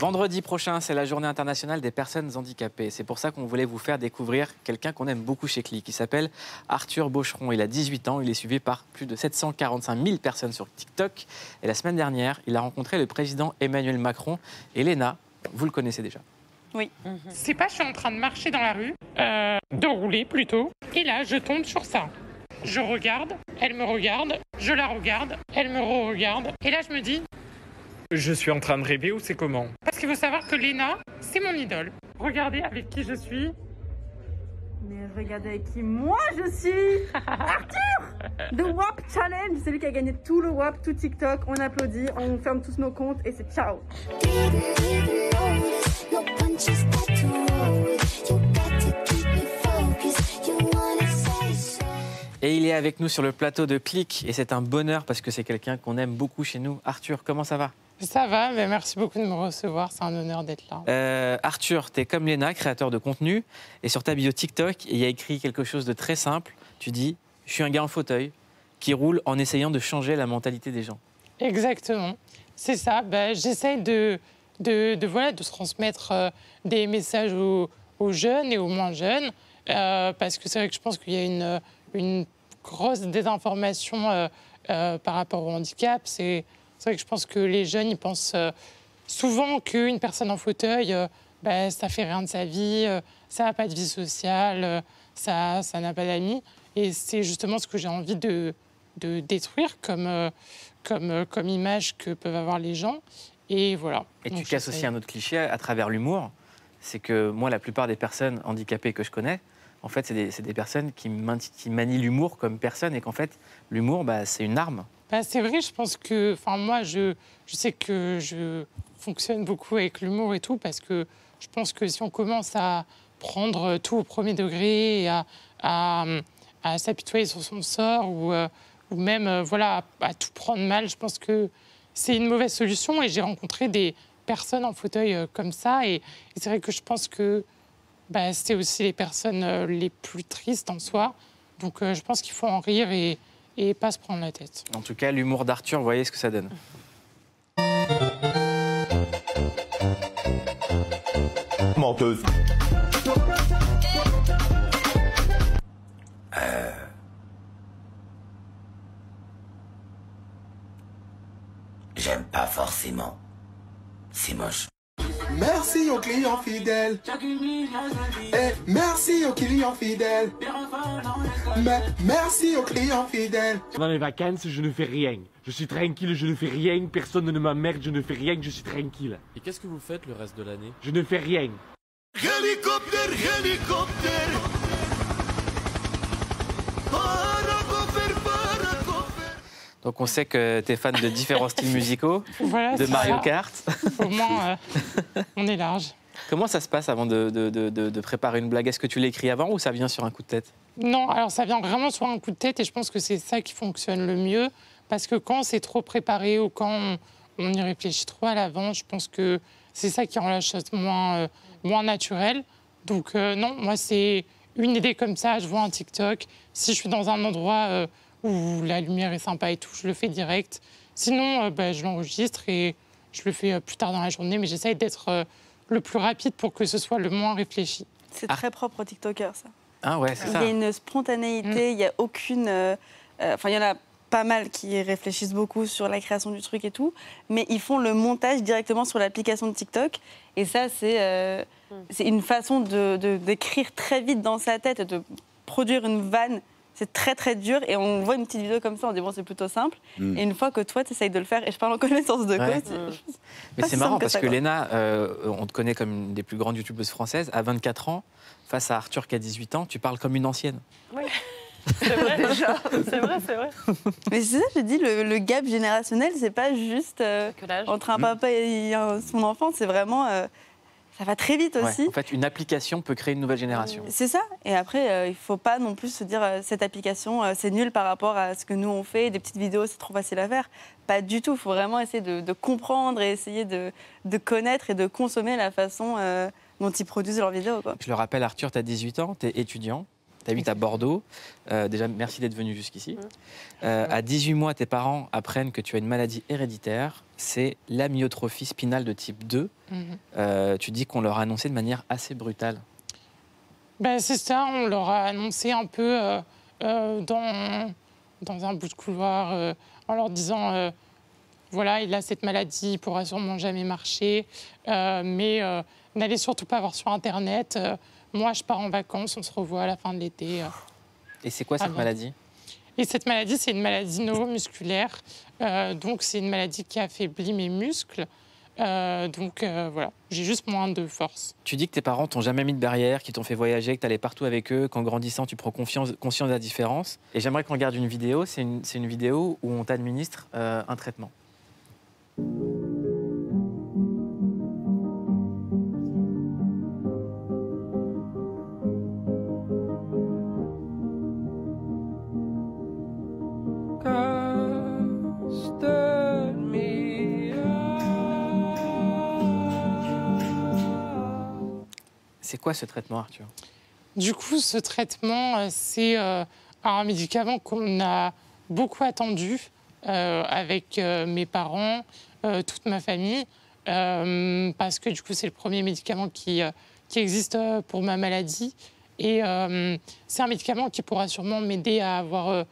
Vendredi prochain, c'est la journée internationale des personnes handicapées. C'est pour ça qu'on voulait vous faire découvrir quelqu'un qu'on aime beaucoup chez Click. Il s'appelle Arthur Bocheron. Il a 18 ans. Il est suivi par plus de 745 000 personnes sur TikTok. Et la semaine dernière, il a rencontré le président Emmanuel Macron. Et Léna, vous le connaissez déjà. Oui. C'est pas, je suis en train de marcher dans la rue, de rouler plutôt. Et là, je tombe sur ça. Je regarde, elle me regarde, je la regarde, elle me re-regarde. Et là, je me dis... Je suis en train de rêver ou c'est comment? Parce qu'il faut savoir que Léna, c'est mon idole. Regardez avec qui je suis. Mais regardez avec qui moi je suis. Arthur The WAP Challenge, c'est lui qui a gagné tout le WAP, tout TikTok. On applaudit, on ferme tous nos comptes et c'est ciao. Et il est avec nous sur le plateau de Click. Et c'est un bonheur parce que c'est quelqu'un qu'on aime beaucoup chez nous. Arthur, comment ça va? Ça va, mais merci beaucoup de me recevoir. C'est un honneur d'être là. Arthur, tu es comme Léna, créateur de contenu. Et sur ta bio TikTok, il y a écrit quelque chose de très simple. Tu dis, je suis un gars en fauteuil qui roule en essayant de changer la mentalité des gens. Exactement. C'est ça. J'essaye de transmettre des messages aux jeunes et aux moins jeunes. Parce que c'est vrai que je pense qu'il y a une grosse désinformation par rapport au handicap. C'est vrai que je pense que les jeunes, ils pensent souvent qu'une personne en fauteuil, ça fait rien de sa vie, ça n'a pas de vie sociale, ça n'a pas d'amis. Et c'est justement ce que j'ai envie de détruire comme image que peuvent avoir les gens. Et voilà. Et tu casses aussi un autre cliché à travers l'humour. C'est que moi, la plupart des personnes handicapées que je connais, en fait, c'est des personnes qui manient l'humour comme personne et qu'en fait, l'humour, c'est une arme. C'est vrai, je pense que... moi, je sais que je fonctionne beaucoup avec l'humour et tout parce que je pense que si on commence à prendre tout au premier degré et à s'apitoyer sur son sort ou même à tout prendre mal, je pense que c'est une mauvaise solution. Et j'ai rencontré des personnes en fauteuil comme ça. Et c'est vrai que je pense que c'est aussi les personnes les plus tristes en soi. Donc je pense qu'il faut en rire et pas se prendre la tête. En tout cas, l'humour d'Arthur, vous voyez ce que ça donne. Menteuse. J'aime pas forcément. C'est moche. Merci aux clients fidèles. Et merci aux clients fidèles. Mais merci aux clients fidèles. Pendant les vacances, je ne fais rien. Je suis tranquille, je ne fais rien. Personne ne m'emmerde, je ne fais rien, je suis tranquille. Et qu'est-ce que vous faites le reste de l'année? Je ne fais rien. Hélicoptère, hélicoptère. Donc on sait que tu es fan de différents styles musicaux, de Mario Kart. Au moins, on est large. Comment ça se passe avant de préparer une blague? Est-ce que tu l'écris avant ou ça vient sur un coup de tête? Non, alors ça vient vraiment sur un coup de tête et je pense que c'est ça qui fonctionne le mieux. Parce que quand c'est trop préparé ou quand on y réfléchit trop à l'avance, je pense que c'est ça qui rend la chose moins naturelle. Donc non, moi c'est une idée comme ça, je vois un TikTok. Si je suis dans un endroit où la lumière est sympa et tout, je le fais direct. Sinon, je l'enregistre et je le fais plus tard dans la journée, mais j'essaye d'être le plus rapide pour que ce soit le moins réfléchi. C'est très propre aux TikTokers, ça. Ah ouais, c'est ça. Il y a une spontanéité, il n'y a aucune... il y en a pas mal qui réfléchissent beaucoup sur la création du truc et tout, mais ils font le montage directement sur l'application de TikTok. Et ça, c'est une façon d'écrire très vite dans sa tête et de produire une vanne. C'est très, très dur. Et on voit une petite vidéo comme ça, on dit, bon, c'est plutôt simple. Et une fois que toi, tu essayes de le faire, et je parle en connaissance de cause... Mais c'est marrant parce que Léna, on te connaît comme une des plus grandes youtubeuses françaises. À 24 ans, face à Arthur qui a 18 ans, tu parles comme une ancienne. Oui, c'est vrai. Déjà. C'est vrai. Mais c'est ça, je dis, le gap générationnel, c'est pas juste entre un papa et son enfant, c'est vraiment... ça va très vite aussi. Ouais, en fait, une application peut créer une nouvelle génération. C'est ça. Et après, il ne faut pas non plus se dire cette application, c'est nul par rapport à ce que nous on fait. Des petites vidéos, c'est trop facile à faire. Pas du tout. Il faut vraiment essayer de comprendre et essayer de connaître et de consommer la façon dont ils produisent leurs vidéos, quoi. Je le rappelle, Arthur, tu as 18 ans, tu es étudiant. Tu habites à Bordeaux. Déjà, merci d'être venu jusqu'ici. À 18 mois, tes parents apprennent que tu as une maladie héréditaire. C'est l'amyotrophie spinale de type 2. Tu dis qu'on leur a annoncé de manière assez brutale. Ben, c'est ça, on leur a annoncé un peu dans un bout de couloir en leur disant voilà, il a cette maladie, il ne pourra sûrement jamais marcher, mais n'allez surtout pas voir sur Internet. Moi, je pars en vacances, on se revoit à la fin de l'été. Et c'est quoi cette maladie? Et cette maladie, c'est une maladie neuromusculaire. Donc, c'est une maladie qui affaiblit mes muscles. Voilà, j'ai juste moins de force. Tu dis que tes parents t'ont jamais mis de barrière, qu'ils t'ont fait voyager, que tu allais partout avec eux, qu'en grandissant, tu prends conscience de la différence. Et j'aimerais qu'on regarde une vidéo. C'est une vidéo où on t'administre un traitement. C'est quoi ce traitement, Arthur? Du coup, ce traitement, c'est un médicament qu'on a beaucoup attendu avec mes parents, toute ma famille, parce que du coup, c'est le premier médicament qui existe pour ma maladie. Et c'est un médicament qui pourra sûrement m'aider à avoir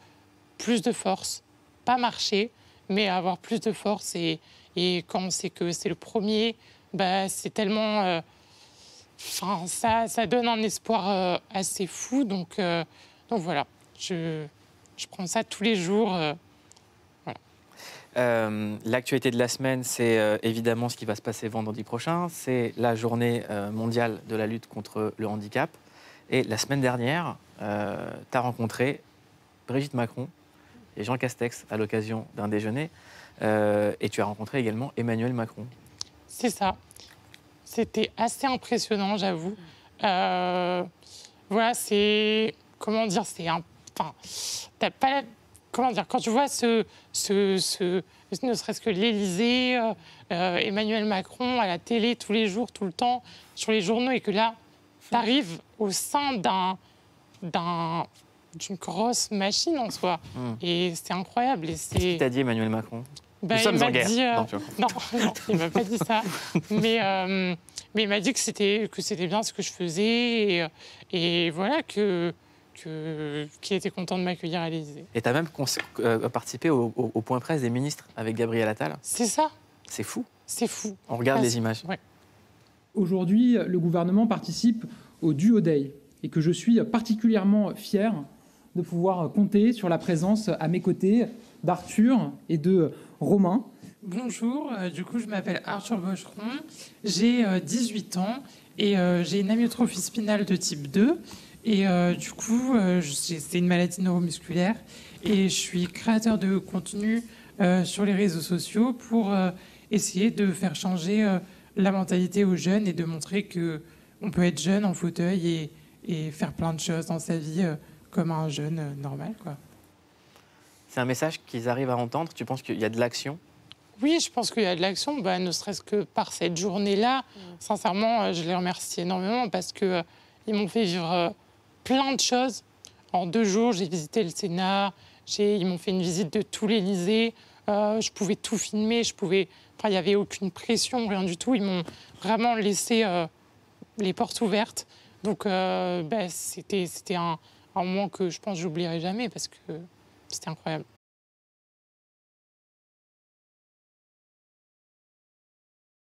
plus de force, pas marcher, mais à avoir plus de force. Et quand on sait que c'est le premier, bah, c'est tellement... Enfin, ça donne un espoir assez fou. Donc voilà, je prends ça tous les jours. Voilà. L'actualité de la semaine, c'est évidemment ce qui va se passer vendredi prochain. C'est la journée mondiale de la lutte contre le handicap. Et la semaine dernière, tu as rencontré Brigitte Macron et Jean Castex à l'occasion d'un déjeuner. Et tu as rencontré également Emmanuel Macron. C'est ça. C'était assez impressionnant, j'avoue. Voilà, c'est... Comment dire? C'est un... Enfin, t'as pas... Comment dire? Quand tu vois ne serait-ce que l'Élysée, Emmanuel Macron à la télé tous les jours, tout le temps, sur les journaux, et que là, t'arrives au sein d'une grosse machine en soi. Et c'est incroyable. Qu'est-ce qu'il t'a dit, Emmanuel Macron? Ben, Nous sommes en guerre. Dit, non, il ne m'a pas dit ça. Mais il m'a dit que c'était bien ce que je faisais et voilà, qu'il était content de m'accueillir à l'Élysée. Et tu as même participé au point presse des ministres avec Gabriel Attal. C'est ça. C'est fou. C'est fou. On regarde les images. Ouais. Aujourd'hui, le gouvernement participe au Duo Day et que je suis particulièrement fier de pouvoir compter sur la présence à mes côtés d'Arthur et de Romain. Bonjour, du coup je m'appelle Arthur Bocheron, j'ai 18 ans et j'ai une amyotrophie spinale de type 2 et du coup c'est une maladie neuromusculaire et je suis créateur de contenu sur les réseaux sociaux pour essayer de faire changer la mentalité aux jeunes et de montrer qu'on peut être jeune en fauteuil et faire plein de choses dans sa vie comme un jeune normal, quoi. C'est un message qu'ils arrivent à entendre? Tu penses qu'il y a de l'action? Oui, je pense qu'il y a de l'action, ne serait-ce que par cette journée-là. Sincèrement, je les remercie énormément parce qu'ils m'ont fait vivre plein de choses. En 2 jours, j'ai visité le Sénat, ils m'ont fait une visite de tout l'Élysée, je pouvais tout filmer, il n'y avait aucune pression, rien du tout. Ils m'ont vraiment laissé les portes ouvertes. Donc c'était un moment que je pense que j'oublierai jamais parce que c'était incroyable.